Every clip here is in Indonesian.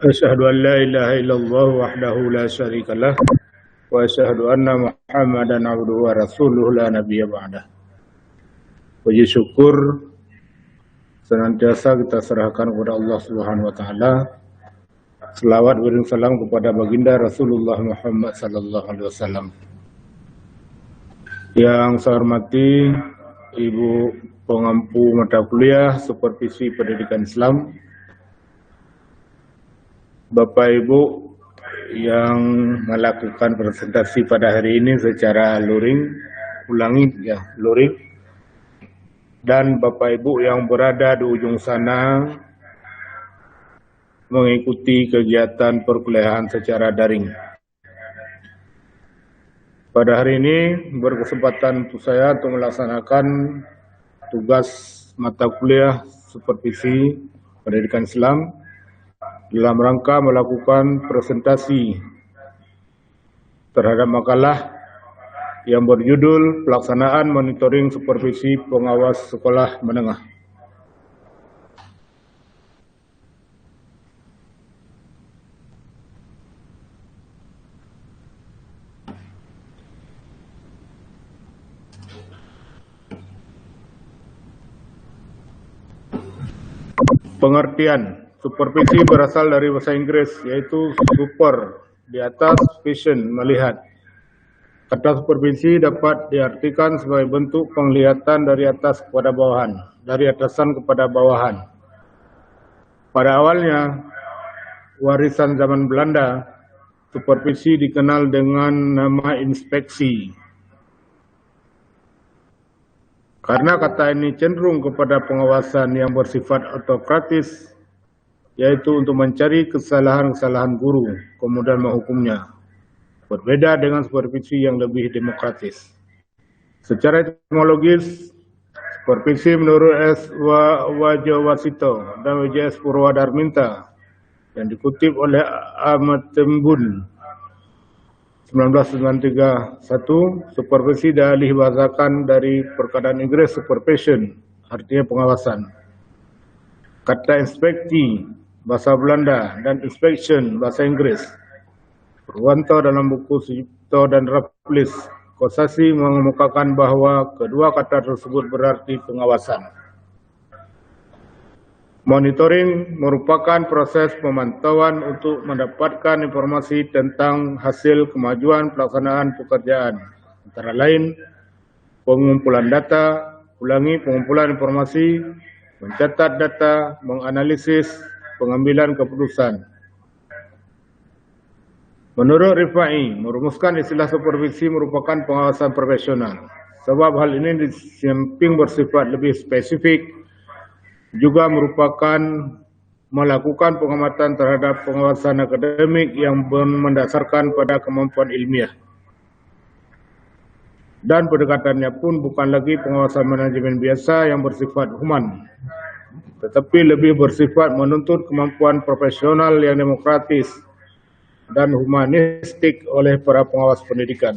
Asyhadu an la ilaha illallah wahdahu la syarikalah wa asyhadu anna Muhammadan abduhu wa rasuluhu la nabiyya ba'dah. Puji syukur senantiasa kita serahkan kepada Allah Subhanahu wa taala. Selawat dan salam kepada baginda Rasulullah Muhammad sallallahu alaihi wasallam. Yang saya hormati Ibu pengampu mata kuliah Supervisi Pendidikan Islam, Bapak Ibu yang melakukan presentasi pada hari ini secara luring, luring, dan Bapak Ibu yang berada di ujung sana mengikuti kegiatan perkuliahan secara daring. Pada hari ini berkesempatan untuk saya untuk melaksanakan tugas mata kuliah Supervisi Pendidikan Islam dalam rangka melakukan presentasi terhadap makalah yang berjudul Pelaksanaan Monitoring Supervisi Pengawas Sekolah Menengah. Pengertian supervisi berasal dari bahasa Inggris, yaitu super, di atas, vision, melihat. Kata supervisi dapat diartikan sebagai bentuk penglihatan dari atas kepada bawahan, dari atasan kepada bawahan. Pada awalnya, warisan zaman Belanda, supervisi dikenal dengan nama inspeksi. Karena kata ini cenderung kepada pengawasan yang bersifat autokratis, yaitu untuk mencari kesalahan-kesalahan guru, kemudian menghukumnya. Berbeda dengan supervisi yang lebih demokratis. Secara etimologis, supervisi menurut S. Wajawasito dan W.J.S. Purwadarminta yang dikutip oleh Ahmad Tembun 1993, supervisi dialih bahasakan dari perkataan Inggris supervision, artinya pengawasan. Kata inspeksi bahasa Belanda dan inspection bahasa Inggris. Purwanto dalam buku Sujipto dan Raplis Kosasi mengemukakan bahwa kedua kata tersebut berarti pengawasan. Monitoring merupakan proses pemantauan untuk mendapatkan informasi tentang hasil kemajuan pelaksanaan pekerjaan, antara lain pengumpulan data, pengumpulan informasi, mencatat data, menganalisis, pengambilan keputusan. Menurut Rifai, merumuskan istilah supervisi merupakan pengawasan profesional. Sebab hal ini di samping bersifat lebih spesifik, juga merupakan melakukan pengamatan terhadap pengawasan akademik yang mendasarkan pada kemampuan ilmiah. Dan pendekatannya pun bukan lagi pengawasan manajemen biasa yang bersifat human, tetapi lebih bersifat menuntut kemampuan profesional yang demokratis dan humanistik oleh para pengawas pendidikan.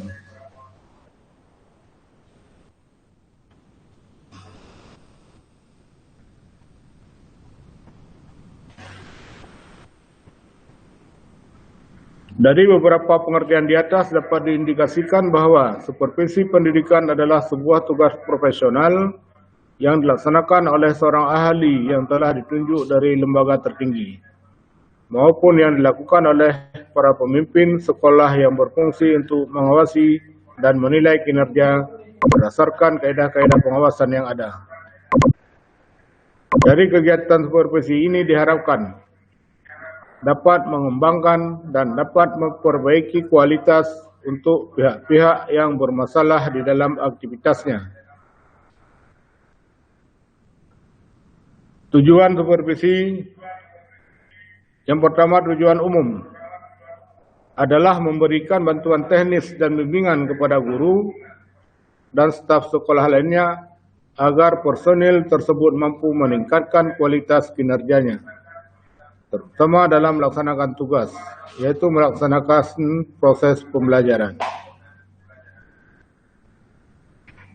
Dari beberapa pengertian di atas dapat diindikasikan bahwa supervisi pendidikan adalah sebuah tugas profesional yang dilaksanakan oleh seorang ahli yang telah ditunjuk dari lembaga tertinggi, maupun yang dilakukan oleh para pemimpin sekolah yang berfungsi untuk mengawasi dan menilai kinerja berdasarkan kaedah-kaedah pengawasan yang ada. Dari kegiatan supervisi ini diharapkan dapat mengembangkan dan dapat memperbaiki kualitas untuk pihak-pihak yang bermasalah di dalam aktivitasnya. Tujuan supervisi yang pertama, tujuan umum adalah memberikan bantuan teknis dan bimbingan kepada guru dan staf sekolah lainnya agar personil tersebut mampu meningkatkan kualitas kinerjanya, terutama dalam melaksanakan tugas, yaitu melaksanakan proses pembelajaran.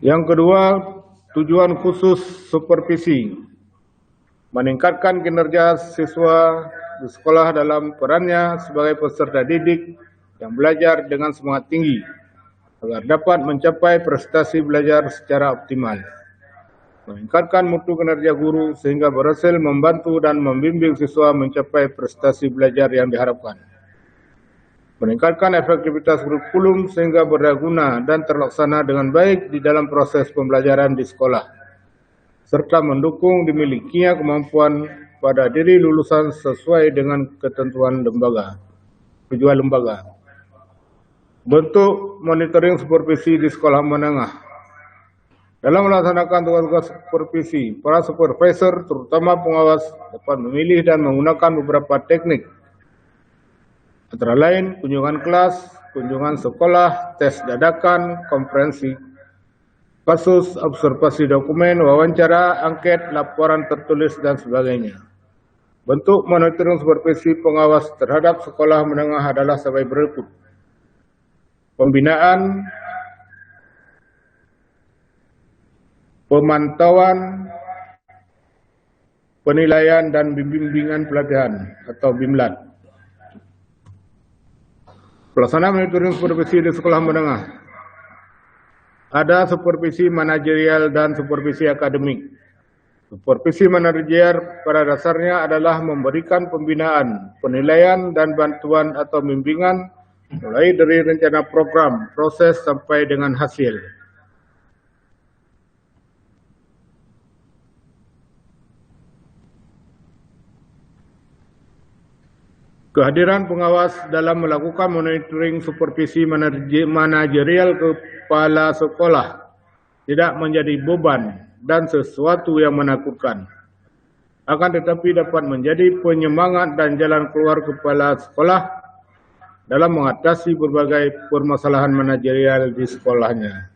Yang kedua, tujuan khusus supervisi meningkatkan kinerja siswa di sekolah dalam perannya sebagai peserta didik yang belajar dengan semangat tinggi agar dapat mencapai prestasi belajar secara optimal. Meningkatkan mutu kinerja guru sehingga berhasil membantu dan membimbing siswa mencapai prestasi belajar yang diharapkan. Meningkatkan efektivitas kurikulum sehingga berdaya dan terlaksana dengan baik di dalam proses pembelajaran di sekolah, serta mendukung dimilikinya kemampuan pada diri lulusan sesuai dengan ketentuan tujuan lembaga. Bentuk monitoring supervisi di sekolah menengah. Dalam melaksanakan tugas-tugas supervisi, para supervisor, terutama pengawas, dapat memilih dan menggunakan beberapa teknik, antara lain kunjungan kelas, kunjungan sekolah, tes dadakan, konferensi kasus, observasi dokumen, wawancara, angket, laporan tertulis, dan sebagainya. Bentuk monitoring supervisi pengawas terhadap sekolah menengah adalah sebagai berikut. Pembinaan, pemantauan, penilaian, dan bimbingan pelatihan atau BIMLAT. Pelaksanaan monitoring supervisi di sekolah menengah. Ada supervisi manajerial dan supervisi akademik. Supervisi manajerial pada dasarnya adalah memberikan pembinaan, penilaian, dan bantuan atau bimbingan mulai dari rencana program, proses, sampai dengan hasil. Kehadiran pengawas dalam melakukan monitoring supervisi manajerial kepala sekolah tidak menjadi beban dan sesuatu yang menakutkan. Akan tetapi dapat menjadi penyemangat dan jalan keluar kepala sekolah dalam mengatasi berbagai permasalahan manajerial di sekolahnya.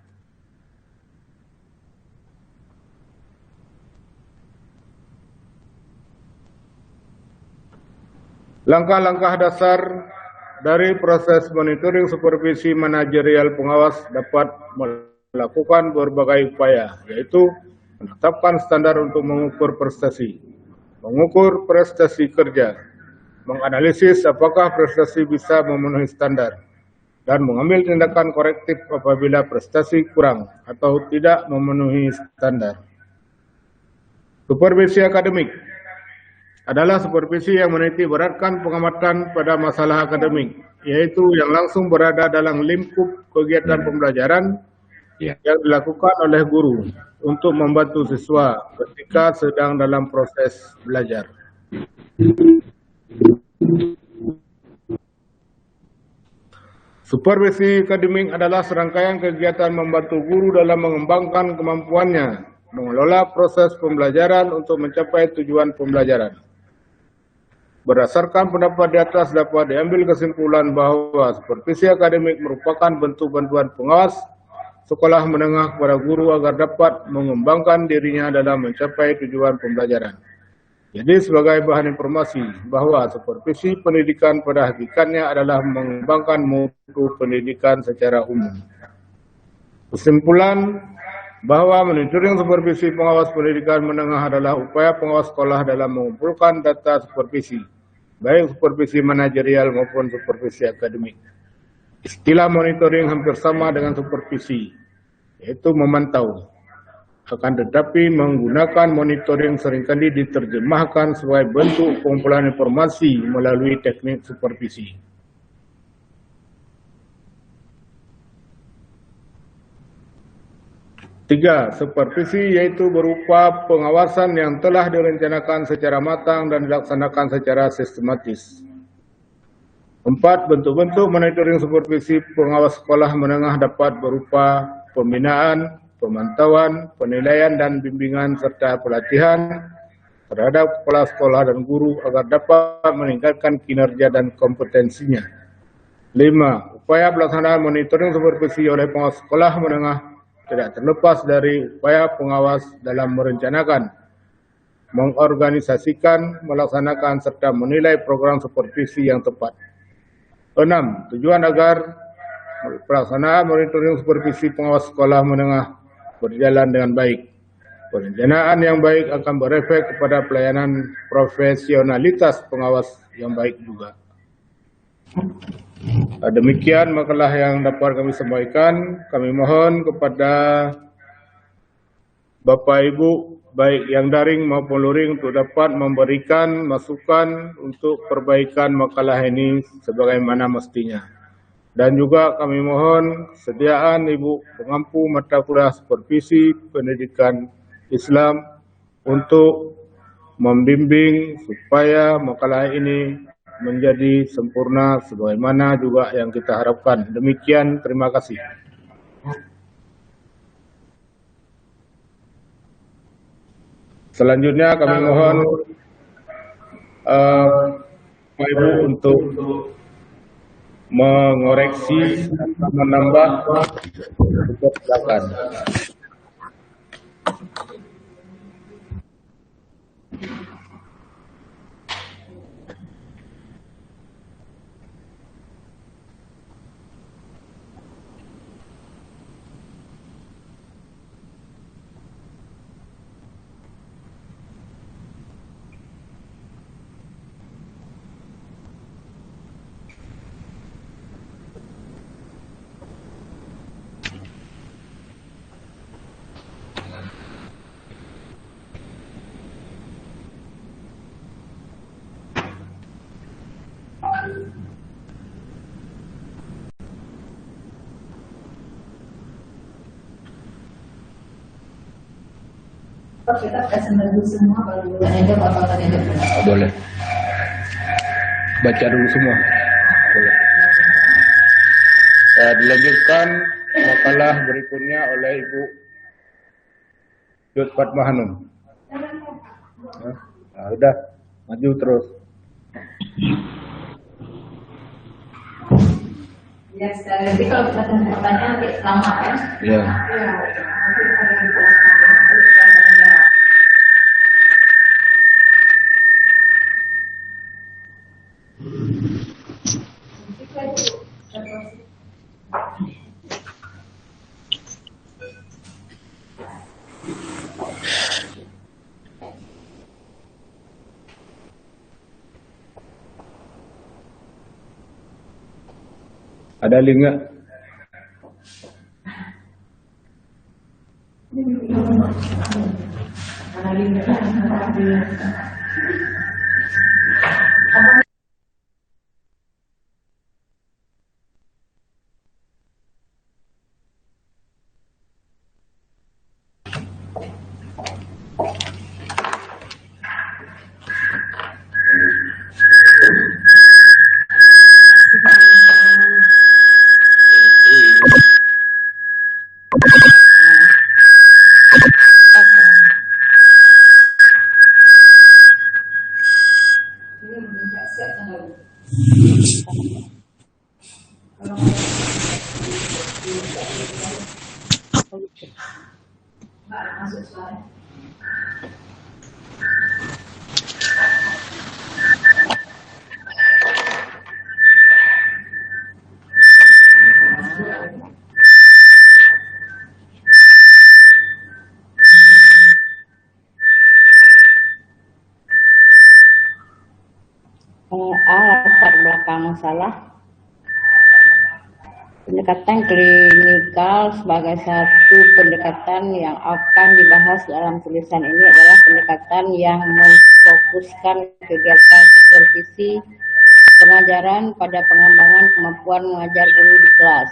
Langkah-langkah dasar dari proses monitoring supervisi manajerial pengawas dapat melakukan berbagai upaya, yaitu menetapkan standar untuk mengukur prestasi kerja, menganalisis apakah prestasi bisa memenuhi standar, dan mengambil tindakan korektif apabila prestasi kurang atau tidak memenuhi standar. Supervisi akademik adalah supervisi yang menitik beratkan pengamatan pada masalah akademik, yaitu yang langsung berada dalam lingkup kegiatan pembelajaran yang dilakukan oleh guru untuk membantu siswa ketika sedang dalam proses belajar. Supervisi akademik adalah serangkaian kegiatan membantu guru dalam mengembangkan kemampuannya mengelola proses pembelajaran untuk mencapai tujuan pembelajaran. Berdasarkan pendapat di atas dapat diambil kesimpulan bahwa supervisi akademik merupakan bentuk bantuan pengawas sekolah menengah kepada guru agar dapat mengembangkan dirinya dalam mencapai tujuan pembelajaran. Jadi sebagai bahan informasi bahwa supervisi pendidikan pada hakikatnya adalah mengembangkan mutu pendidikan secara umum. Kesimpulan bahwa monitoring supervisi pengawas pendidikan menengah adalah upaya pengawas sekolah dalam mengumpulkan data supervisi, baik supervisi manajerial maupun supervisi akademik. Istilah monitoring hampir sama dengan supervisi, yaitu memantau. Akan tetapi menggunakan monitoring seringkali diterjemahkan sebagai bentuk pengumpulan informasi melalui teknik supervisi. Tiga, supervisi yaitu berupa pengawasan yang telah direncanakan secara matang dan dilaksanakan secara sistematis. 4. Bentuk-bentuk monitoring supervisi pengawas sekolah menengah dapat berupa pembinaan, pemantauan, penilaian dan bimbingan serta pelatihan terhadap kepala sekolah dan guru agar dapat meningkatkan kinerja dan kompetensinya. 5. Upaya pelaksanaan monitoring supervisi oleh pengawas sekolah menengah tidak terlepas dari upaya pengawas dalam merencanakan, mengorganisasikan, melaksanakan, serta menilai program supervisi yang tepat. 6. Tujuan agar pelaksanaan monitoring supervisi pengawas sekolah menengah berjalan dengan baik. Perencanaan yang baik akan berefek kepada pelayanan profesionalitas pengawas yang baik juga. Demikian makalah yang dapat kami sampaikan. Kami mohon kepada Bapak Ibu, baik yang daring maupun luring, untuk dapat memberikan masukan untuk perbaikan makalah ini sebagaimana mestinya. Dan juga kami mohon sediaan Ibu pengampu mata kuliah supervisi pendidikan Islam untuk membimbing supaya makalah ini menjadi sempurna sebagaimana juga yang kita harapkan. Demikian, terima kasih. Selanjutnya kami mohon Bapak Ibu untuk mengoreksi atau menambah, silakan. Pak, kita kasih dulu semua baru ada apa tadi? Boleh. Baca dulu semua. Boleh. Dilanjutkan makalah berikutnya oleh Ibu Jod Fatma Hanum. Nah, udah, maju terus. Ya, sekali lagi kalau kita tanya pertanyaan nanti lama ya. Ya. Ada link nggak? Masuk slide. Latar belakang masalah pendekatan klinikal sebagai satu pendekatan yang akan dibahas dalam tulisan ini adalah pendekatan yang memfokuskan kegiatan supervisi pengajaran pada pengembangan kemampuan mengajar guru di kelas,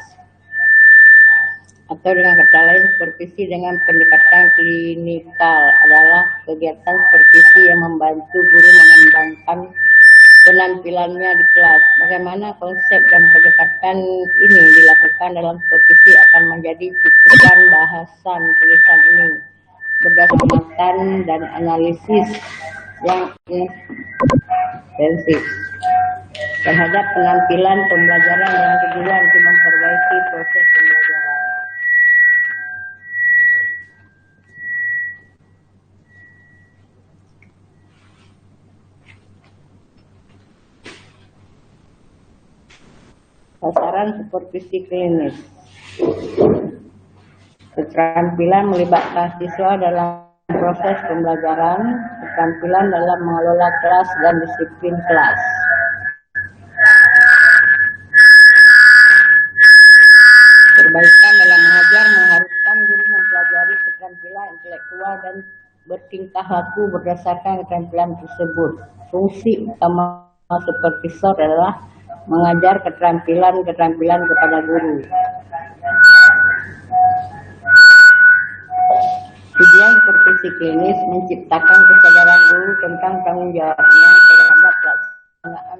atau dengan kata lain, supervisi dengan pendekatan klinikal adalah kegiatan supervisi yang membantu guru mengembangkan penampilannya di kelas. Bagaimana konsep dan pendekatan ini dilakukan dalam supervisi akan menjadi cukupan bahasan tulisan ini berdasarkan dan analisis yang intensif terhadap penampilan pembelajaran dengan tujuan untuk memperbaiki proses pembelajaran. Sasaran supervisi klinis. Keterampilan melibatkan siswa dalam proses pembelajaran, keterampilan dalam mengelola kelas dan disiplin kelas. Perbaikan dalam mengajar mengharuskan guru mempelajari keterampilan intelektual dan bertingkah laku berdasarkan keterampilan tersebut. Fungsi utama supervisor adalah mengajar keterampilan kepada guru. Tujuan supervisi klinis menciptakan kesadaran guru tentang tanggung jawabnya terhadap pelaksanaan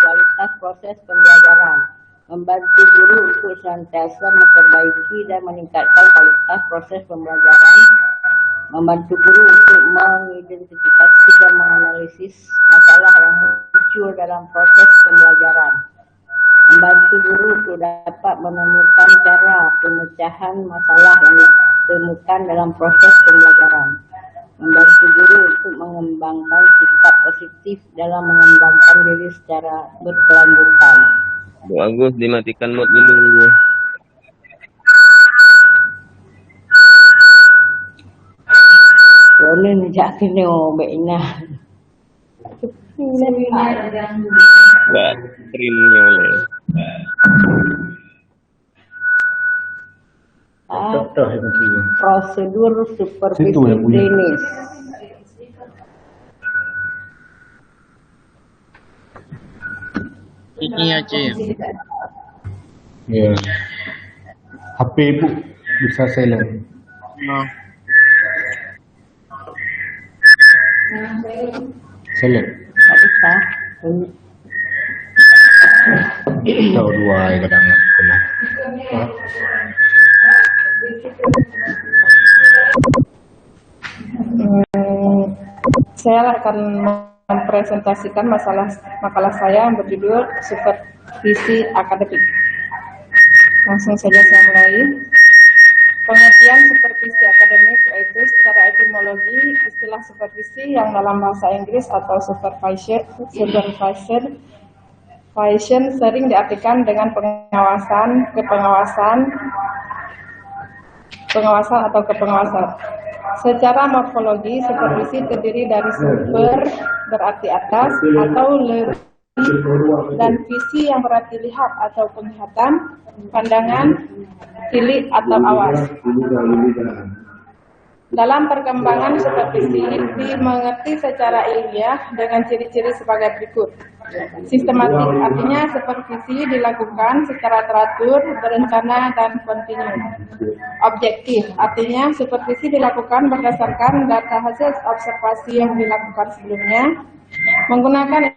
kualitas proses pembelajaran, membantu guru untuk senantiasa memperbaiki dan meningkatkan kualitas proses pembelajaran, membantu guru untuk mengidentifikasi dan menganalisis masalah yang muncul dalam proses pembelajaran, membantu guru untuk dapat menemukan cara pemecahan masalah yang ditemukan dalam proses pembelajaran, membantu guru untuk mengembangkan sikap positif dalam mengembangkan diri secara berkelanjutan. Bu Agus, dimatikan mute dulu. Ini tidak kena obeknya. Mbak Trinnya oleh. Contoh yang penting. Prosedur supervisi Situ yang punya. klinis. Ini aja. Ya. HP ibu bisa silent. Silent. Tak bisa. Tahu dua kadang kena. Saya akan mempresentasikan makalah saya yang berjudul Supervisi Akademik. Langsung saja saya mulai. Pengertian supervisi akademik yaitu secara etimologi istilah supervisi yang dalam bahasa Inggris atau supervision sering diartikan dengan pengawasan atau kepengawasan. Secara morfologi, supervisi terdiri dari super berarti atas atau lebih dan visi yang berarti lihat atau penglihatan, pandangan, tilik atau awas. Dalam perkembangan supervisi dimengerti secara ilmiah dengan ciri-ciri sebagai berikut. Sistematik artinya supervisi dilakukan secara teratur, berencana, dan kontinu. Objektif artinya supervisi dilakukan berdasarkan data hasil observasi yang dilakukan sebelumnya, menggunakan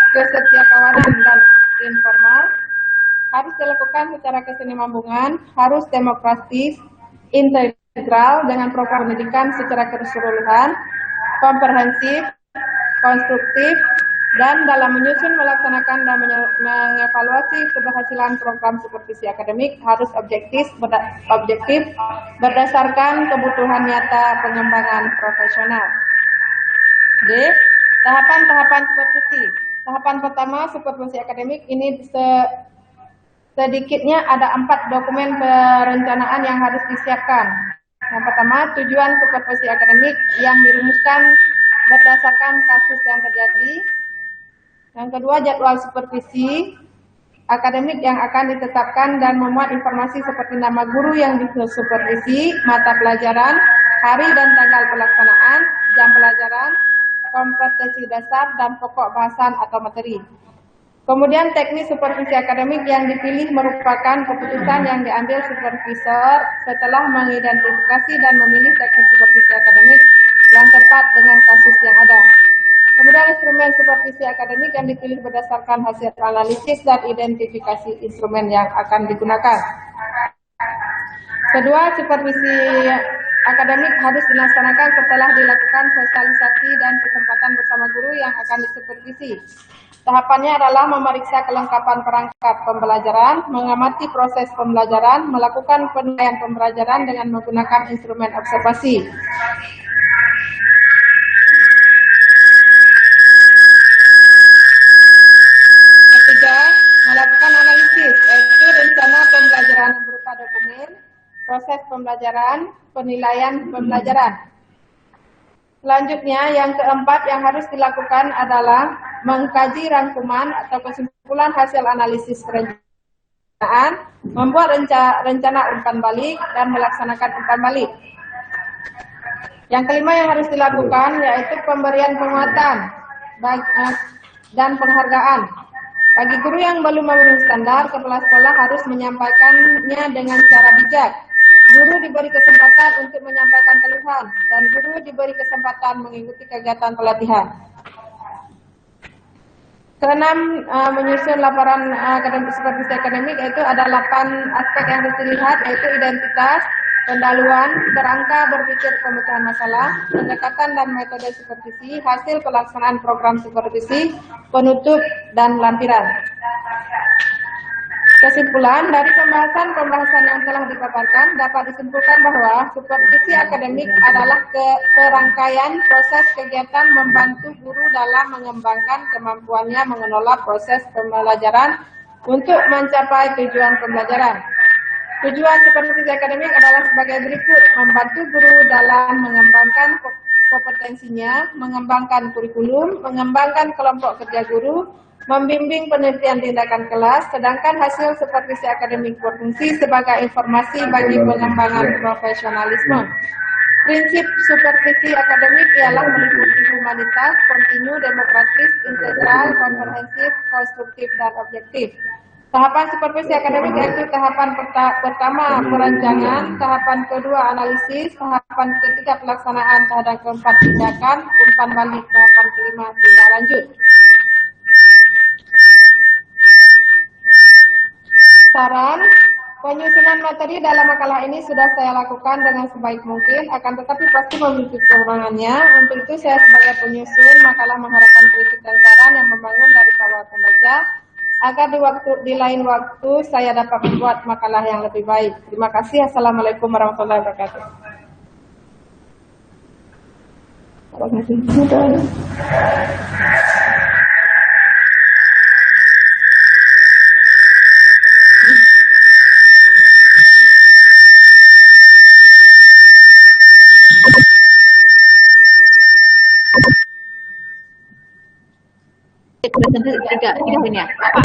kesetiakawanan dan informal, harus dilakukan secara kesinambungan, harus demokratis, integral dengan program pendidikan secara keseluruhan, komprehensif, konstruktif, dan dalam menyusun, melaksanakan, dan mengevaluasi keberhasilan program supervisi akademik harus objektif berdasarkan kebutuhan nyata pengembangan profesional. D. Tahapan-tahapan supervisi. Tahapan pertama, supervisi akademik ini sedikitnya ada 4 dokumen perencanaan yang harus disiapkan. Yang pertama, tujuan supervisi akademik yang dirumuskan berdasarkan kasus yang terjadi. Yang kedua, jadwal supervisi akademik yang akan ditetapkan dan memuat informasi seperti nama guru yang disupervisi, mata pelajaran, hari dan tanggal pelaksanaan, jam pelajaran, kompetensi dasar, dan pokok bahasan atau materi. Kemudian teknis supervisi akademik yang dipilih merupakan keputusan yang diambil supervisor setelah mengidentifikasi dan memilih teknis supervisi akademik yang tepat dengan kasus yang ada. Kemudian instrumen supervisi akademik yang dipilih berdasarkan hasil analisis dan identifikasi instrumen yang akan digunakan. Kedua, supervisi akademik harus dilaksanakan setelah dilakukan sosialisasi dan kesempatan bersama guru yang akan disupervisi. Tahapannya adalah memeriksa kelengkapan perangkat pembelajaran, mengamati proses pembelajaran, melakukan penilaian pembelajaran dengan menggunakan instrumen observasi. Ketiga, melakukan analisis, yaitu rencana pembelajaran berupa dokumen, proses pembelajaran, penilaian pembelajaran. Selanjutnya, yang keempat yang harus dilakukan adalah mengkaji rangkuman atau kesimpulan hasil analisis perencanaan, membuat rencana umpan balik, dan melaksanakan umpan balik. Yang kelima yang harus dilakukan yaitu pemberian penguatan dan penghargaan. Bagi guru yang belum memenuhi standar, kepala sekolah harus menyampaikannya dengan cara bijak. Guru diberi kesempatan untuk menyampaikan keluhan, dan guru diberi kesempatan mengikuti kegiatan pelatihan. Keenam, menyusun laporan supervisi akademik, yaitu ada 8 aspek yang harus dilihat, yaitu identitas, pendahuluan, kerangka berpikir pemecahan masalah, pendekatan dan metode supervisi, hasil pelaksanaan program supervisi, penutup, dan lampiran. Kesimpulan, dari pembahasan yang telah dipaparkan dapat disimpulkan bahwa supervisi akademik adalah kerangkaian proses kegiatan membantu guru dalam mengembangkan kemampuannya mengelola proses pembelajaran untuk mencapai tujuan pembelajaran. Tujuan supervisi akademik adalah sebagai berikut: membantu guru dalam mengembangkan kompetensinya, mengembangkan kurikulum, mengembangkan kelompok kerja guru, membimbing penelitian tindakan kelas, sedangkan hasil supervisi akademik berfungsi sebagai informasi bagi pengembangan profesionalisme. Prinsip supervisi akademik ialah meliputi humanitas, kontinu, demokratis, integral, komprehensif, konstruktif, dan objektif. Tahapan supervisi akademik yaitu tahapan pertama perancangan, tahapan kedua analisis, tahapan ketiga pelaksanaan, tahapan keempat tindakan, umpan balik, tahapan kelima tindak lanjut. Saran, penyusunan materi dalam makalah ini sudah saya lakukan dengan sebaik mungkin, akan tetapi pasti memiliki kekurangannya. Untuk itu saya sebagai penyusun makalah mengharapkan kritik dan saran yang membangun dari para pembaca, agar di lain waktu saya dapat membuat makalah yang lebih baik. Terima kasih. Assalamualaikum warahmatullahi wabarakatuh. Tiga ini ya. Apa?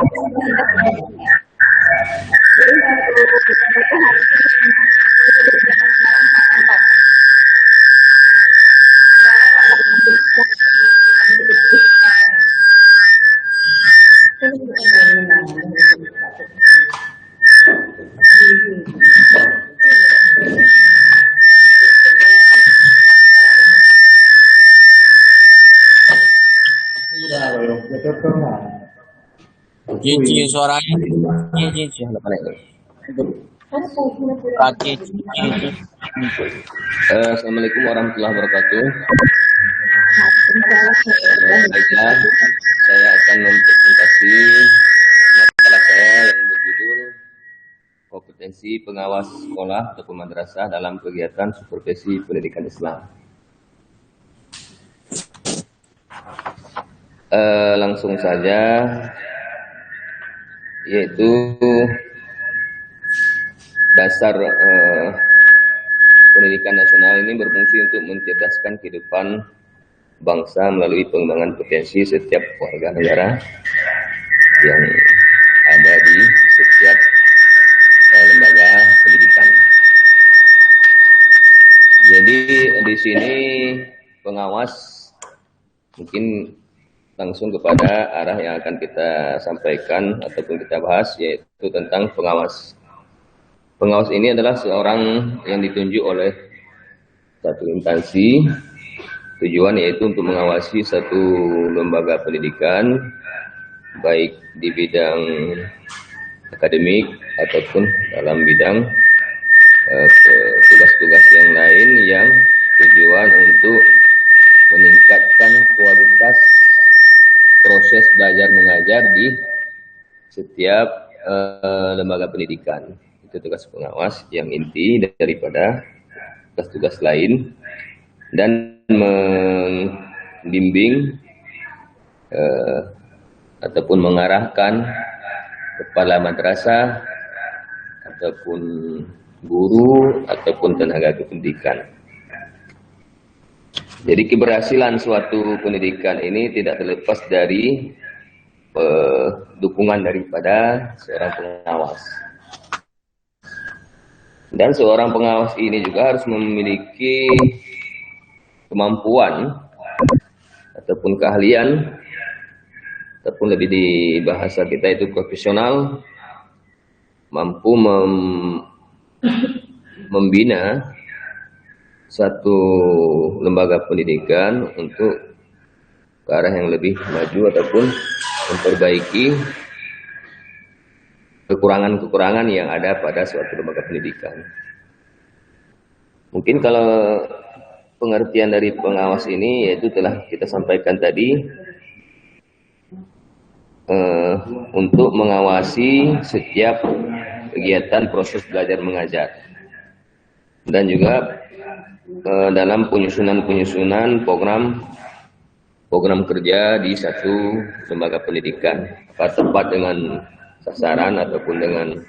Cici suaranya. Cici apa lagi? Kaki cici. Assalamualaikum warahmatullahi wabarakatuh. Baiklah, saya akan mempresentasi makalah saya yang berjudul Kompetensi Pengawas Sekolah atau Madrasah dalam Kegiatan Supervisi Pendidikan Islam. Langsung saja, yaitu dasar pendidikan nasional ini berfungsi untuk mencerdaskan kehidupan bangsa melalui pengembangan potensi setiap warga negara yang ada di setiap lembaga pendidikan. Jadi di sini pengawas mungkin langsung kepada arah yang akan kita sampaikan ataupun kita bahas, yaitu tentang pengawas. Pengawas ini adalah seorang yang ditunjuk oleh satu instansi, tujuan yaitu untuk mengawasi satu lembaga pendidikan, baik di bidang akademik ataupun dalam bidang ke tugas-tugas yang lain yang tujuan untuk meningkatkan kualitas proses belajar mengajar di setiap lembaga pendidikan. Itu tugas pengawas yang inti daripada tugas-tugas lain, dan membimbing ataupun mengarahkan kepala madrasah ataupun guru ataupun tenaga kependidikan. Jadi keberhasilan suatu pendidikan ini tidak terlepas dari dukungan daripada seorang pengawas. Dan seorang pengawas ini juga harus memiliki kemampuan ataupun keahlian, ataupun lebih di bahasa kita itu profesional, mampu membina satu lembaga pendidikan untuk ke arah yang lebih maju ataupun memperbaiki kekurangan-kekurangan yang ada pada suatu lembaga pendidikan. Mungkin kalau pengertian dari pengawas ini yaitu telah kita sampaikan tadi, untuk mengawasi setiap kegiatan proses belajar mengajar, dan juga dalam penyusunan program kerja di satu lembaga pendidikan, tepat dengan sasaran ataupun dengan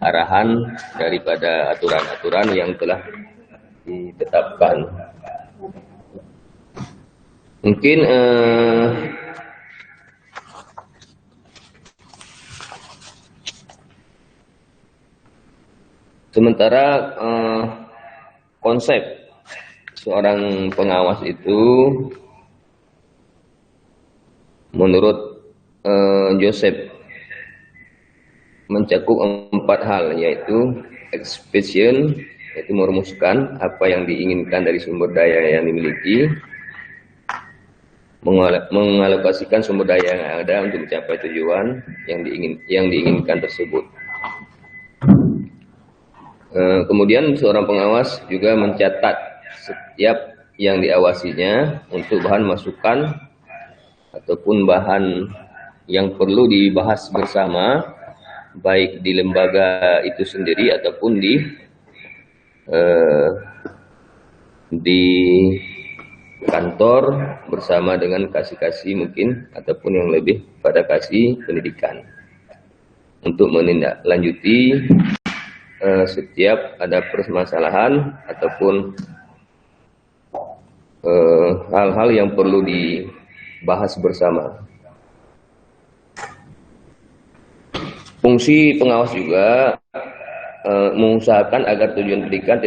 arahan daripada aturan-aturan yang telah ditetapkan. Mungkin sementara konsep seorang pengawas itu menurut Joseph mencakup 4 hal, yaitu expression, yaitu merumuskan apa yang diinginkan dari sumber daya yang dimiliki, mengalokasikan sumber daya yang ada untuk mencapai tujuan yang diinginkan tersebut. Kemudian seorang pengawas juga mencatat setiap yang diawasinya untuk bahan masukan ataupun bahan yang perlu dibahas bersama, baik di lembaga itu sendiri ataupun di kantor bersama dengan kasih-kasih mungkin, ataupun yang lebih pada kasih pendidikan, untuk menindaklanjuti setiap ada permasalahan ataupun hal-hal yang perlu dibahas bersama. Fungsi pengawas juga mengusahakan agar tujuan pendidikan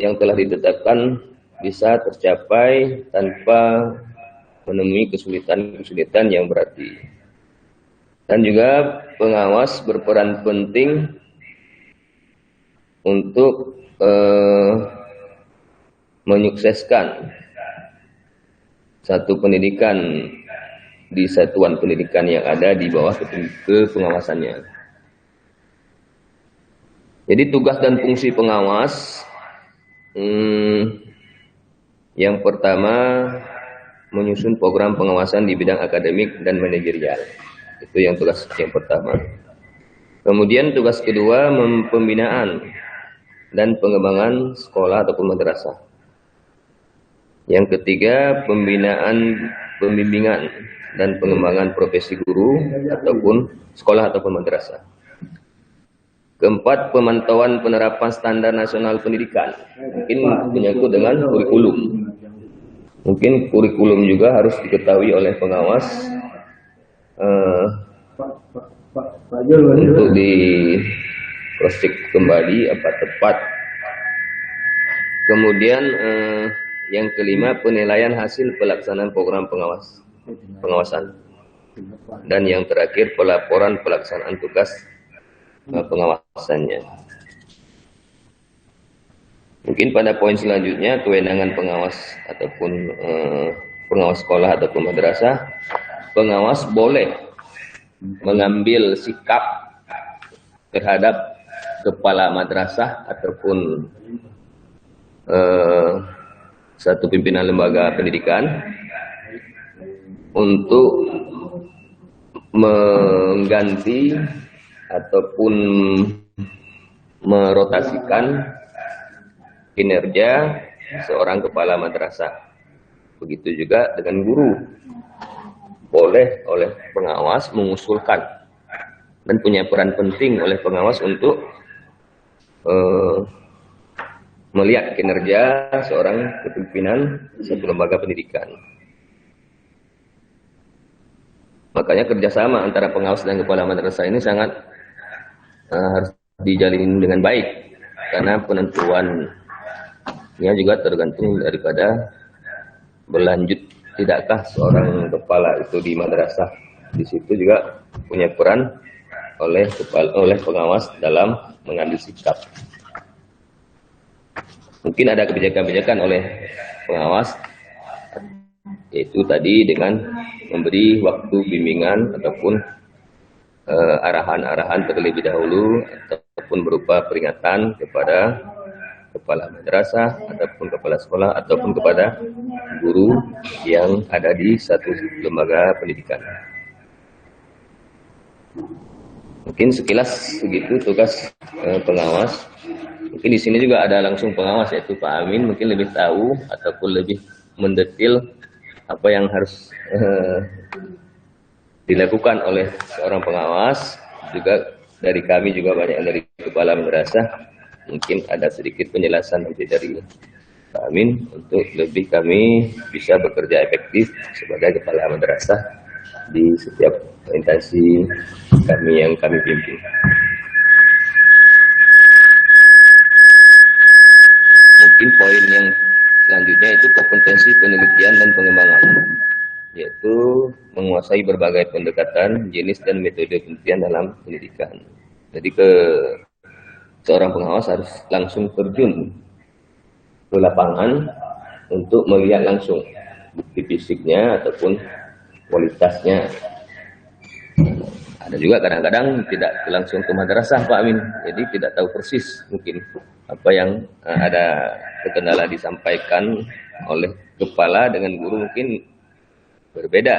yang telah ditetapkan bisa tercapai tanpa menemui kesulitan-kesulitan yang berarti. Dan juga pengawas berperan penting untuk menyukseskan satu pendidikan di satuan pendidikan yang ada di bawah pengawasannya. Jadi tugas dan fungsi pengawas, yang pertama menyusun program pengawasan di bidang akademik dan manajerial. Itu yang tugas yang pertama. Kemudian tugas kedua, pembinaan dan pengembangan sekolah ataupun madrasah. Yang ketiga, pembimbingan dan pengembangan profesi guru ataupun sekolah ataupun madrasah. Keempat, pemantauan penerapan standar nasional pendidikan. Mungkin menyangkut dengan kurikulum. Mungkin kurikulum juga harus diketahui oleh pengawas untuk di cross check kembali apa tepat. Kemudian yang kelima, penilaian hasil pelaksanaan program pengawasan. Dan yang terakhir, pelaporan pelaksanaan tugas pengawasannya. Mungkin pada poin selanjutnya, kewenangan pengawas ataupun pengawas sekolah ataupun madrasah. Pengawas boleh mengambil sikap terhadap kepala madrasah ataupun satu pimpinan lembaga pendidikan untuk mengganti ataupun merotasikan kinerja seorang kepala madrasah. Begitu juga dengan guru. Boleh oleh pengawas mengusulkan dan punya peran penting oleh pengawas untuk melihat kinerja seorang kepimpinan satu lembaga pendidikan. Makanya kerjasama antara pengawas dan kepala madrasah ini sangat harus dijalin dengan baik, karena penentuannya juga tergantung daripada berlanjut tidakkah seorang kepala itu di madrasah. Di situ juga punya peran oleh pengawas dalam mengambil sikap. Mungkin ada kebijakan-kebijakan oleh pengawas, yaitu tadi dengan memberi waktu bimbingan ataupun arahan-arahan terlebih dahulu, ataupun berupa peringatan kepada kepala madrasah ataupun kepala sekolah ataupun kepada guru yang ada di satu lembaga pendidikan. Mungkin sekilas begitu tugas pengawas. Mungkin di sini juga ada langsung pengawas, yaitu Pak Amin, mungkin lebih tahu ataupun lebih mendetil apa yang harus dilakukan oleh seorang pengawas. Juga dari kami juga banyak dari kepala madrasah, mungkin ada sedikit penjelasan nanti dari Pak Amin untuk lebih kami bisa bekerja efektif sebagai kepala madrasah di setiap instansi kami yang kami pimpin. Mungkin poin yang selanjutnya itu kompetensi penelitian dan pengembangan, yaitu menguasai berbagai pendekatan, jenis dan metode penelitian dalam pendidikan. Jadi seorang pengawas harus langsung terjun ke lapangan untuk melihat langsung bukti fisiknya ataupun kualitasnya. Ada juga kadang-kadang tidak langsung ke madrasah Pak Amin, jadi tidak tahu persis mungkin apa yang ada kendala disampaikan oleh kepala dengan guru mungkin berbeda.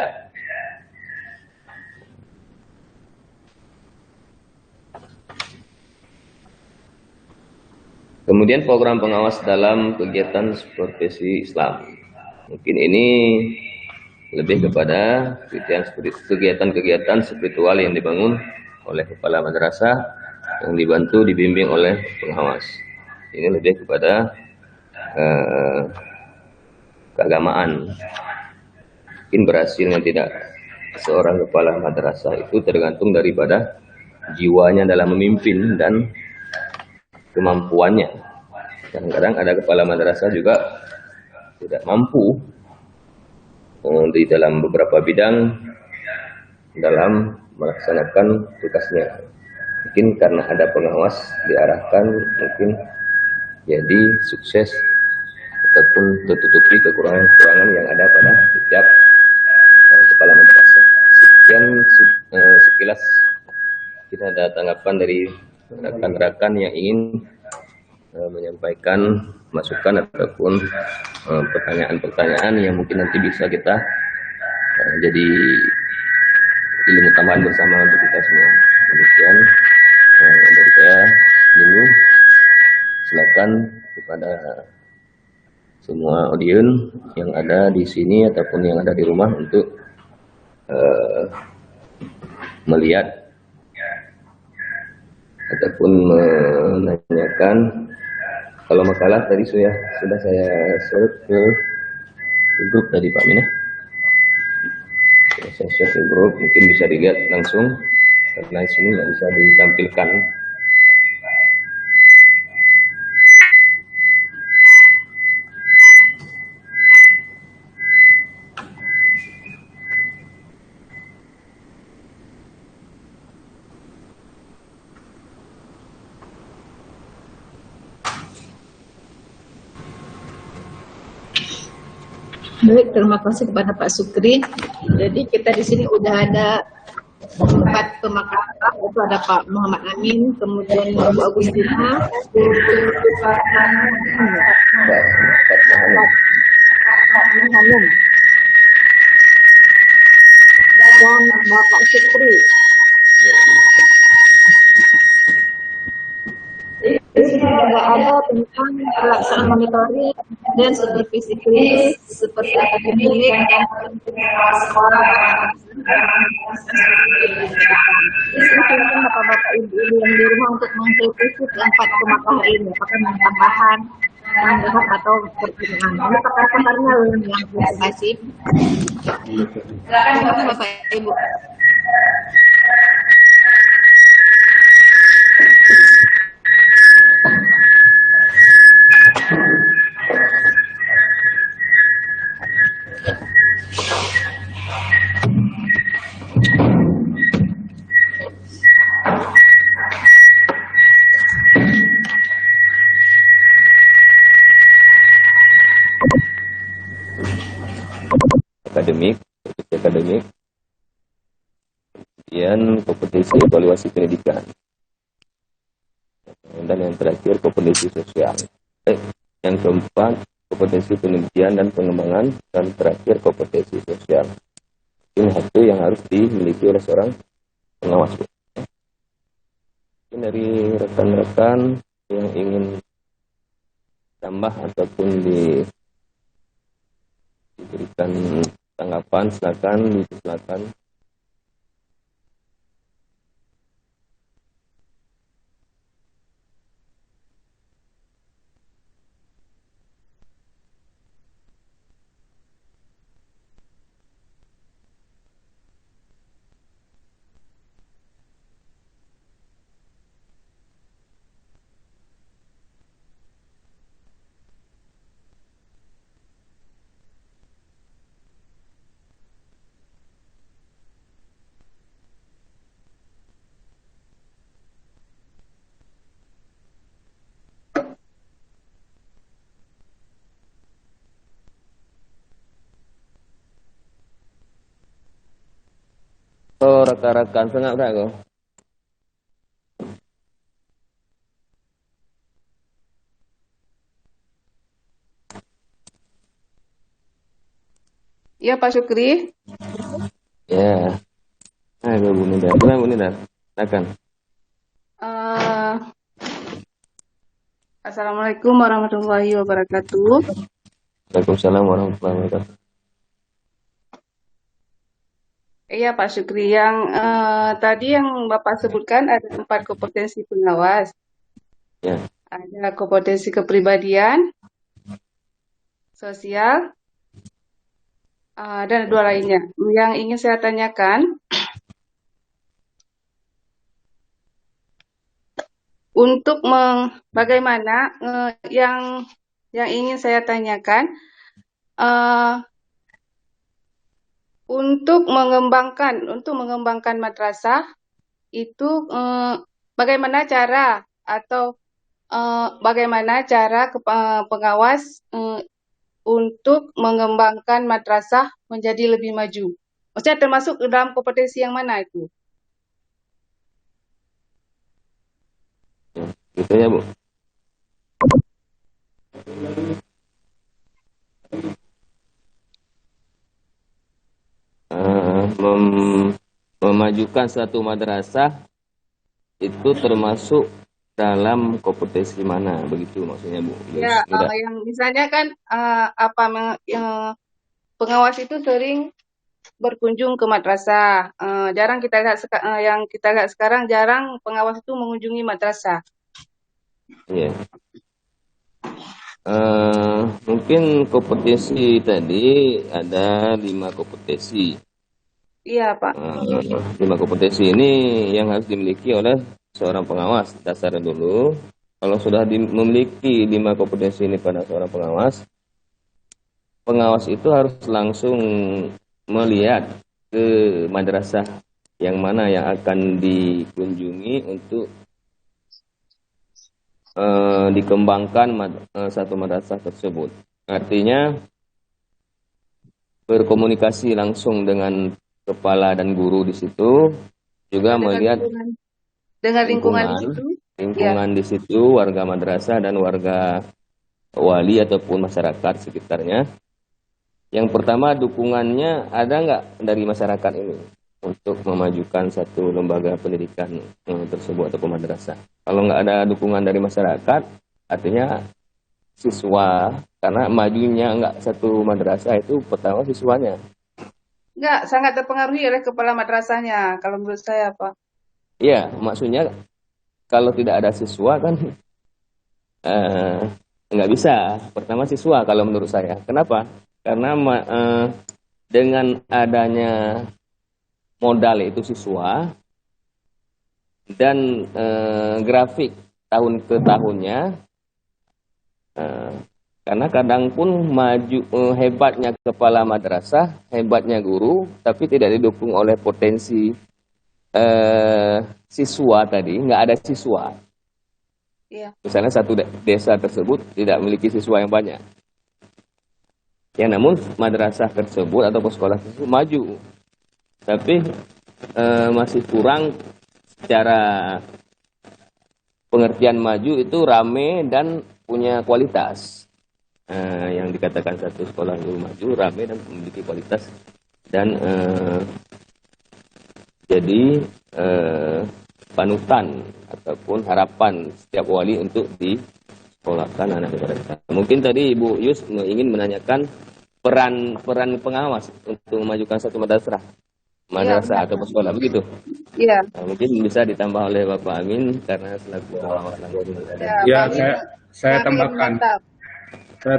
Kemudian program pengawas dalam kegiatan profesi Islam. Mungkin ini lebih kepada kegiatan spiritual yang dibangun oleh kepala madrasah yang dibantu dibimbing oleh pengawas. Ini lebih kepada keagamaan. Mungkin berhasilnya tidak seorang kepala madrasah itu tergantung daripada jiwanya dalam memimpin dan kemampuannya. Kadang-kadang ada kepala madrasah juga tidak mampu di dalam beberapa bidang dalam melaksanakan tugasnya. Mungkin karena ada pengawas diarahkan, mungkin jadi sukses ataupun tertutupi kekurangan-kekurangan yang ada pada setiap kepala madrasah. Sekian sekilas kita ada tanggapan dari rekan-rekan yang ingin menyampaikan masukan ataupun pertanyaan-pertanyaan yang mungkin nanti bisa kita jadi ilmu tambahan bersama untuk kita semua. Demikian dari saya dulu. Silakan kepada semua audiens yang ada di sini ataupun yang ada di rumah untuk melihat ataupun menanyakan. Kalau makalah tadi sudah saya share ke grup tadi Pak Min. Saya share ke grup, mungkin bisa dilihat langsung karena di sini nggak bisa ditampilkan. Baik, terima kasih kepada Pak Sukri. Jadi kita di sini udah ada 4 pemakaran, itu ada Pak Muhammad Amin, kemudian Ibu Agustina, Pak Hanum, dan Bapak Syukri. Di sini juga ada tentang pelaksanaan monitoring dan supervisi klinis seperti akademik dan sekolah. Silakan bapak-bapak ibu-ibu yang di rumah untuk mengkritisi keempat pemakaran ini, apakah tambahan, tambahan atau pertanyaan. Ini pakar-pakarnya yang terima kasih. Silakan bapak ibu. akademik, kemudian kompetensi evaluasi pendidikan, dan yang terakhir kompetensi sosial. Yang keempat kompetensi penelitian dan pengembangan, dan terakhir kompetensi sosial. Ini satu yang harus dimiliki oleh seorang pengawas. Mungkin dari rekan-rekan yang ingin tambah ataupun diberikan tanggapan, silakan. So, rekan-rekan sangat kok. Iya Pak Syukri. Ya. Ayo Bu Nidar. Silakan Bu Nidar. Silakan. Assalamualaikum warahmatullahi wabarakatuh. Waalaikumsalam warahmatullahi wabarakatuh. Iya Pak Syukri, yang tadi yang Bapak sebutkan ada 4 kompetensi pengawas. Ya. Ada kompetensi kepribadian, sosial, dan 2 lainnya. Yang ingin saya tanyakan, untuk bagaimana yang ingin saya tanyakan, untuk mengembangkan madrasah itu bagaimana cara atau bagaimana cara pengawas untuk mengembangkan madrasah menjadi lebih maju. Maksudnya termasuk dalam kompetensi yang mana itu? Gitu ya Bu. Memajukan satu madrasah itu termasuk dalam kompetensi mana, begitu maksudnya Bu? Ya, yang misalnya kan pengawas itu sering berkunjung ke madrasah. Jarang kita lihat yang kita lihat sekarang, jarang pengawas itu mengunjungi madrasah. Iya. Mungkin kompetensi tadi ada 5 kompetensi. Iya Pak. 5 kompetensi ini yang harus dimiliki oleh seorang pengawas. Dasarnya dulu, kalau sudah memiliki 5 kompetensi ini pada seorang pengawas itu harus langsung melihat ke madrasah yang mana yang akan dikunjungi untuk dikembangkan satu madrasah tersebut. Artinya berkomunikasi langsung dengan kepala dan guru di situ, juga melihat dengan lingkungan di situ. lingkungan di situ, warga madrasah dan warga wali ataupun masyarakat sekitarnya. Yang pertama, dukungannya ada nggak dari masyarakat ini untuk memajukan satu lembaga pendidikan tersebut atau madrasah. Kalau nggak ada dukungan dari masyarakat, artinya siswa, karena majunya nggak satu madrasah itu pertama siswanya. Enggak, sangat terpengaruhi oleh kepala madrasahnya, kalau menurut saya, Pak. Iya, maksudnya kalau tidak ada siswa kan nggak bisa. Pertama siswa kalau menurut saya. Kenapa? Karena dengan adanya modal itu siswa dan grafik tahun ke tahunnya, karena kadang pun maju hebatnya kepala madrasah, hebatnya guru, tapi tidak didukung oleh potensi siswa tadi, nggak ada siswa. Iya. Misalnya satu desa tersebut tidak memiliki siswa yang banyak. Ya, namun madrasah tersebut atau sekolah tersebut maju, tapi masih kurang secara pengertian maju itu rame dan punya kualitas. Yang dikatakan satu sekolah guru maju, rame dan memiliki kualitas dan jadi panutan ataupun harapan setiap wali untuk disekolahkan anak mereka. Mungkin tadi Ibu Yus ingin menanyakan peran pengawas untuk memajukan satu madrasah atau sekolah, begitu? Iya. Nah, mungkin bisa ditambah oleh Bapak Amin karena selaku pengawas langsung. Ya, saya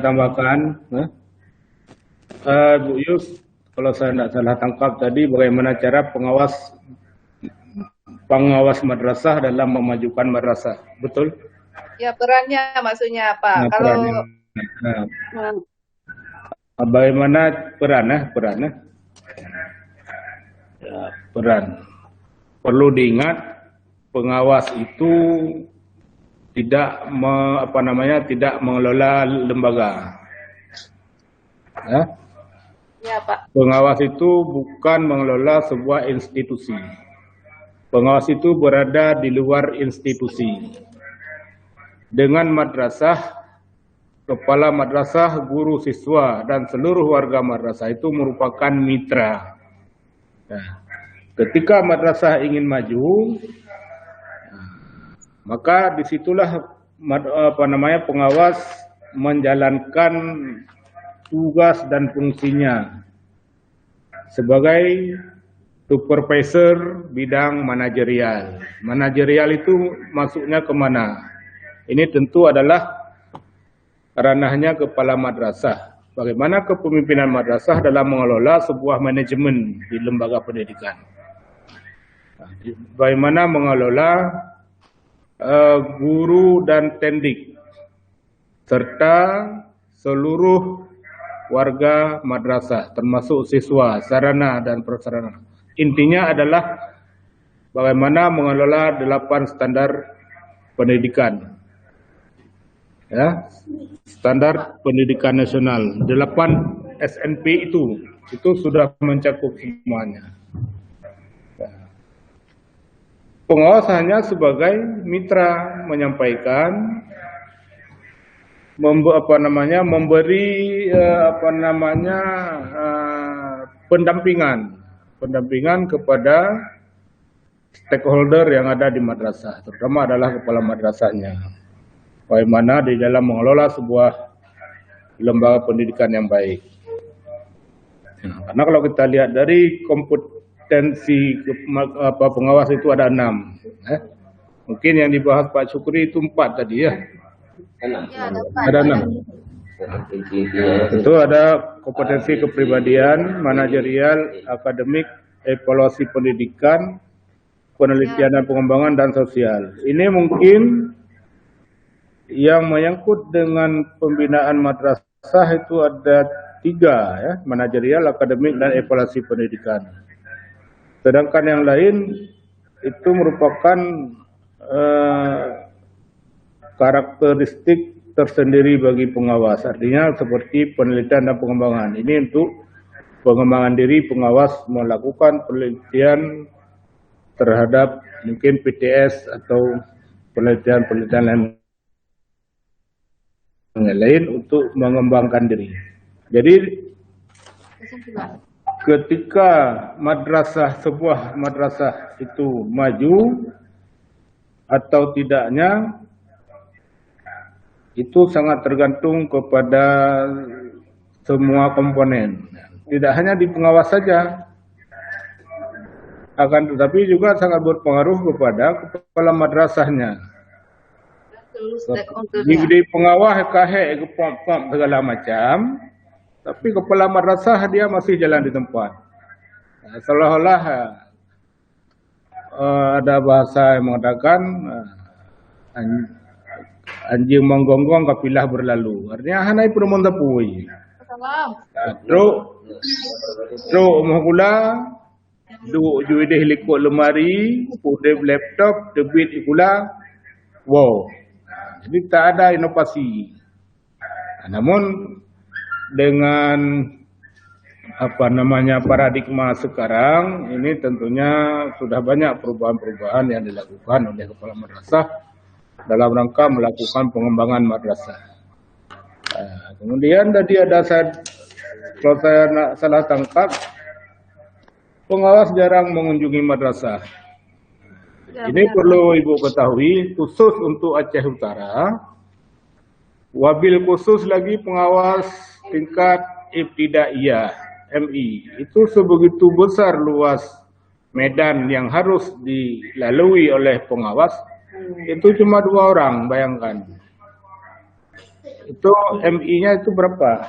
tambahkan. Bu Yus, kalau saya tidak salah tangkap tadi, bagaimana cara pengawas madrasah dalam memajukan madrasah, betul? Ya, perannya maksudnya apa? Nah, Kalau bagaimana perannya? Ya, peran. Perlu diingat, pengawas itu tidak mengelola lembaga. Ya? ya, Pak. Pengawas itu bukan mengelola sebuah institusi. Pengawas itu berada di luar institusi. Dengan madrasah, kepala madrasah, guru, siswa, dan seluruh warga madrasah itu merupakan mitra. Nah, ketika madrasah ingin maju, maka disitulah pengawas menjalankan tugas dan fungsinya sebagai supervisor bidang manajerial. Manajerial itu masuknya kemana? Ini tentu adalah ranahnya kepala madrasah. Bagaimana kepemimpinan madrasah dalam mengelola sebuah manajemen di lembaga pendidikan. Bagaimana mengelola guru dan tendik serta seluruh warga madrasah termasuk siswa, sarana dan prasarana. Intinya adalah bagaimana mengelola 8 standar pendidikan. Ya, standar pendidikan nasional. 8 SNP itu sudah mencakup semuanya. Pengawas hanya sebagai mitra menyampaikan, memberi pendampingan kepada stakeholder yang ada di madrasah, terutama adalah kepala madrasahnya. Bagaimana di dalam mengelola sebuah lembaga pendidikan yang baik. Karena kalau kita lihat dari kompetensi pengawas itu ada 6. Mungkin yang dibahas Pak Syukri itu 4 tadi ya. Ada 6. Itu ada kompetensi kepribadian, manajerial, akademik, evaluasi pendidikan, penelitian dan pengembangan, dan sosial. Ini mungkin yang menyangkut dengan pembinaan madrasah itu ada 3 ya, manajerial, akademik, dan evaluasi pendidikan. Sedangkan yang lain itu merupakan karakteristik tersendiri bagi pengawas. Artinya seperti penelitian dan pengembangan. Ini untuk pengembangan diri pengawas melakukan penelitian terhadap mungkin PTS atau penelitian-penelitian lain untuk mengembangkan diri. Jadi ketika sebuah madrasah itu maju atau tidaknya itu sangat tergantung kepada semua komponen. Tidak hanya di pengawas saja, akan tetapi juga sangat berpengaruh kepada kepala madrasahnya. Di pengawas kahek kepom-pom segala macam, tapi kepala madrasah dia masih jalan di tempat. Seolah-olah ada bahasa yang mengatakan anjing menggonggong kapilah berlalu. Artinya hanai perempuan tapui. Terus mahkula duk juideh likut lemari, putih laptop, debit ikula. Wow. Jadi tak ada inovasi. Namun dengan paradigma sekarang ini tentunya sudah banyak perubahan-perubahan yang dilakukan oleh kepala madrasah dalam rangka melakukan pengembangan madrasah. Kemudian tadi ada kalau saya nak salah tangkap, pengawas jarang mengunjungi madrasah. Ini perlu Ibu ketahui, khusus untuk Aceh Utara, wabil khusus lagi pengawas tingkat ibtidaiyah, MI. Itu sebegitu besar luas medan yang harus dilalui oleh pengawas, itu cuma 2 orang, bayangkan. Itu MI-nya itu berapa?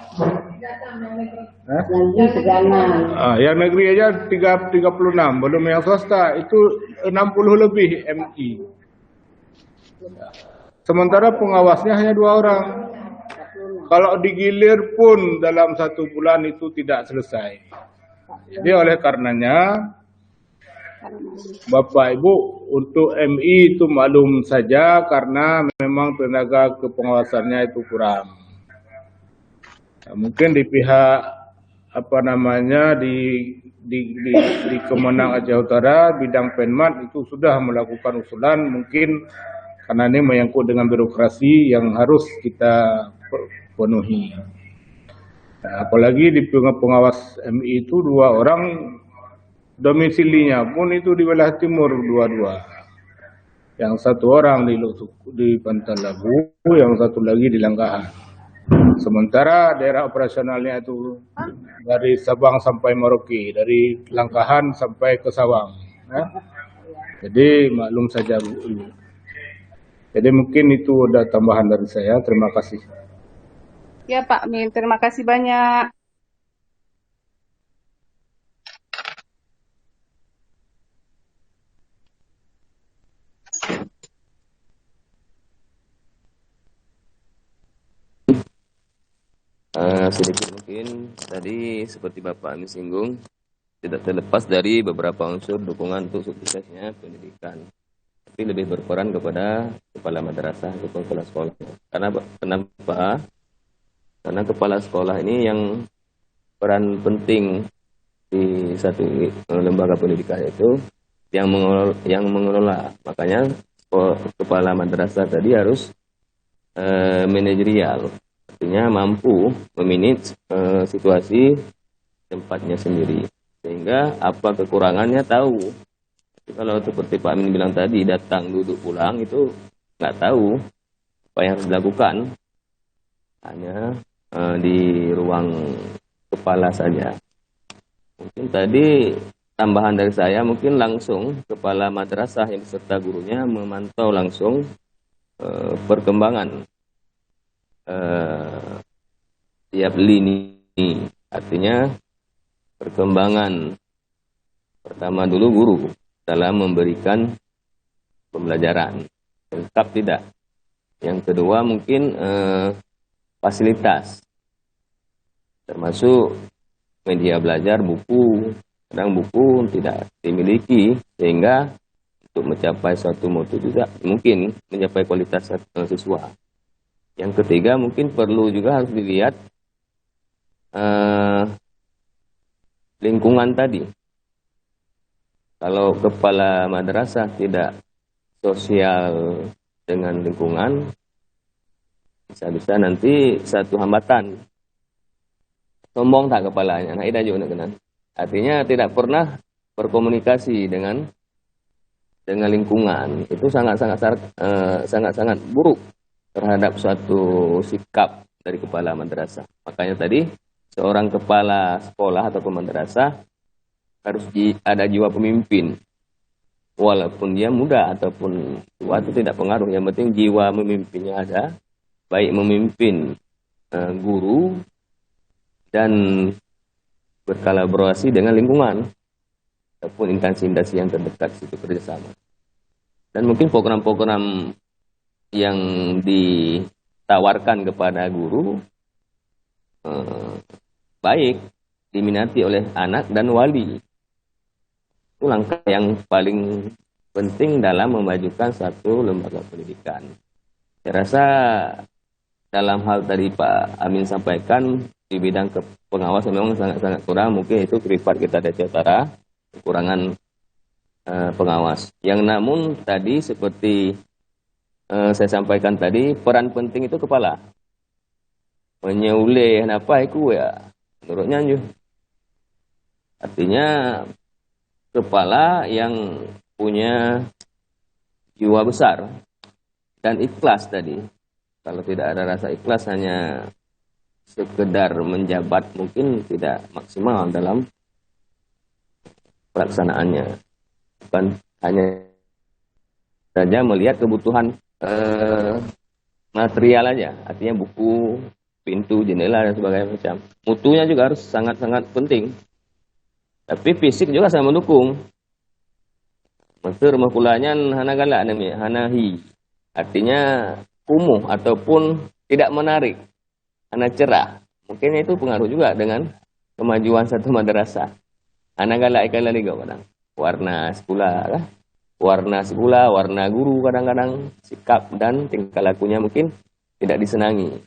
Yang negeri aja 36, belum yang swasta itu 60 lebih MI. Sementara pengawasnya hanya 2 orang. Kalau digilir pun dalam 1 bulan itu tidak selesai. Jadi oleh karenanya Bapak Ibu, untuk MI itu maklum saja karena memang tenaga kepengawasannya itu kurang. Mungkin di pihak di Kemenang Aceh Utara bidang Penmat itu sudah melakukan usulan, mungkin karena ini menyangkut dengan birokrasi yang harus kita penuhi. Apalagi di pengawas MI itu 2 orang, domisilinya pun itu di wilayah timur 2-2. Yang 1 orang di Pantai Labu, yang 1 lagi di Langkahan. Sementara daerah operasionalnya itu dari Sabang sampai Merauke, dari Langkahan sampai ke Sawang. Jadi maklum saja Bu. Jadi mungkin itu ada tambahan dari saya. Terima kasih. Ya Pak Min, terima kasih banyak. Sedikit mungkin tadi seperti Bapak Amin singgung, tidak terlepas dari beberapa unsur dukungan untuk suksesnya pendidikan, tapi lebih berperan kepada kepala madrasah atau kepala sekolah. Kenapa? Karena kepala sekolah ini yang peran penting di satu lembaga pendidikan itu yang mengelola. Makanya kepala madrasah tadi harus manajerial. Artinya mampu memanage situasi tempatnya sendiri, sehingga apa kekurangannya tahu. Jadi kalau seperti Pak Amin bilang tadi, datang duduk pulang itu nggak tahu apa yang harus dilakukan, hanya di ruang kepala saja. Mungkin tadi tambahan dari saya, mungkin langsung kepala madrasah yang beserta gurunya memantau langsung perkembangan tiap lini, artinya perkembangan pertama dulu guru dalam memberikan pembelajaran lengkap tidak. Yang kedua mungkin fasilitas, termasuk media belajar, buku. Kadang buku tidak dimiliki, sehingga untuk mencapai suatu mutu juga mungkin mencapai kualitas siswa. Yang ketiga mungkin perlu juga harus dilihat lingkungan tadi. Kalau kepala madrasah tidak sosial dengan lingkungan, bisa-bisa nanti satu hambatan. Sombong tak kepalanya, nah ida juga nak. Artinya tidak pernah berkomunikasi dengan lingkungan. Itu sangat buruk terhadap suatu sikap dari kepala madrasah. Makanya tadi seorang kepala sekolah ataupun madrasah harus ada jiwa pemimpin. Walaupun dia muda ataupun tua itu tidak pengaruh. Yang penting jiwa memimpinnya ada. Baik memimpin guru dan berkolaborasi dengan lingkungan ataupun instansi-instansi yang terdekat situ kerjasama. Dan mungkin program-program yang ditawarkan kepada guru baik diminati oleh anak dan wali. Itu langkah yang paling penting dalam memajukan satu lembaga pendidikan. Saya rasa dalam hal tadi Pak Amin sampaikan di bidang pengawasan memang sangat kurang. Mungkin itu privat kita dari Utara, kekurangan pengawas. Yang namun tadi seperti saya sampaikan tadi, peran penting itu kepala. Menyulih apa itu ya menurutnya juga. Artinya kepala yang punya jiwa besar dan ikhlas tadi. Kalau tidak ada rasa ikhlas, hanya sekedar menjabat, mungkin tidak maksimal dalam pelaksanaannya. Bukan hanya saja melihat kebutuhan material aja, artinya buku, pintu, jendela dan sebagainya macam. Mutunya juga harus sangat-sangat penting. Tapi fisik juga sama mendukung. Mesir makulanya hana galak namanya, hanahi. Artinya kumuh ataupun tidak menarik, hana cerah. Mungkin itu pengaruh juga dengan kemajuan satu madrasah. Hana galak ikan lagi kadang. Warna sekolah lah. Warna sekolah, warna guru kadang-kadang, sikap dan tingkah lakunya mungkin tidak disenangi.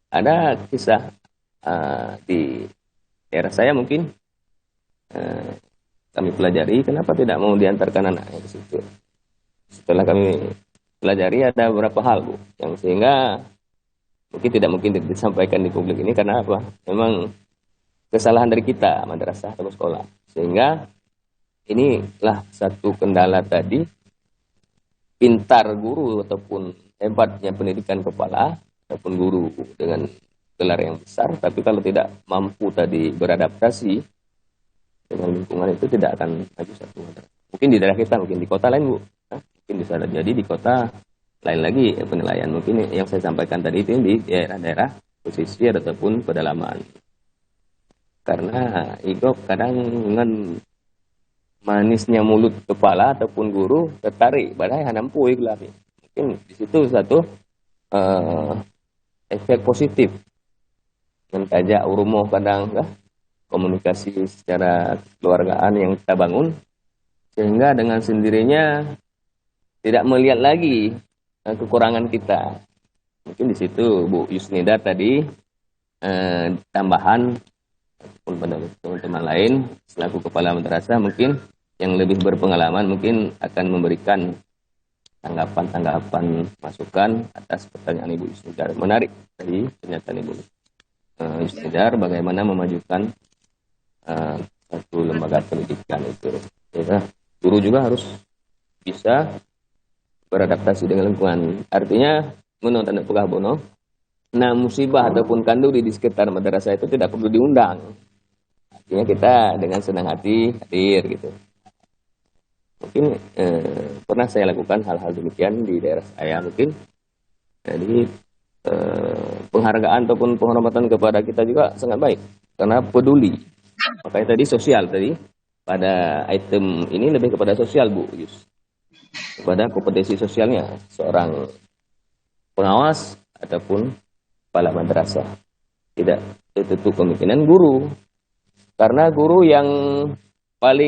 Ada kisah di daerah saya mungkin kami pelajari kenapa tidak mau diantarkan anaknya ke situ. Setelah kami pelajari ada beberapa hal Bu, yang sehingga mungkin tidak mungkin disampaikan di publik ini karena apa? Memang kesalahan dari kita madrasah atau sekolah. Sehingga inilah satu kendala tadi, pintar guru ataupun hebatnya pendidikan kepala ataupun guru dengan gelar yang besar, tapi kalau tidak mampu tadi beradaptasi dengan lingkungan itu tidak akan maju satu madrasah. Mungkin di daerah kita, mungkin di kota lain Bu, mungkin bisa jadi di kota lain lagi penilaian. Mungkin yang saya sampaikan tadi itu di daerah-daerah pesisir ataupun pedalaman. Karena igok kadang dengan manisnya mulut kepala ataupun guru tertarik, padahal hanampu ikhlas. Mungkin di situ satu efek positif mentajak urumoh kadang komunikasi secara keluargaan yang kita bangun, sehingga dengan sendirinya tidak melihat lagi kekurangan kita. Mungkin di situ Bu Yusnida tadi tambahan teman-teman lain selaku kepala madrasah mungkin yang lebih berpengalaman mungkin akan memberikan tanggapan masukan atas pertanyaan Ibu Yusnidar. Menarik dari pernyataan Ibu Yusnidar bagaimana memajukan satu lembaga pendidikan itu. Ya, guru juga harus bisa beradaptasi dengan lingkungan. Artinya menurut Anda Pegah Bono, nah musibah ataupun kanduri di sekitar madrasah itu tidak perlu diundang. Artinya kita dengan senang hati hadir gitu. Mungkin pernah saya lakukan hal-hal demikian di daerah saya mungkin. Jadi penghargaan ataupun penghormatan kepada kita juga sangat baik karena peduli. Makanya tadi sosial tadi pada item ini lebih kepada sosial Bu Yus. Kepada kompetensi sosialnya seorang pengawas ataupun kepala madrasah. Tidak tertutup kemungkinan guru. Karena guru yang paling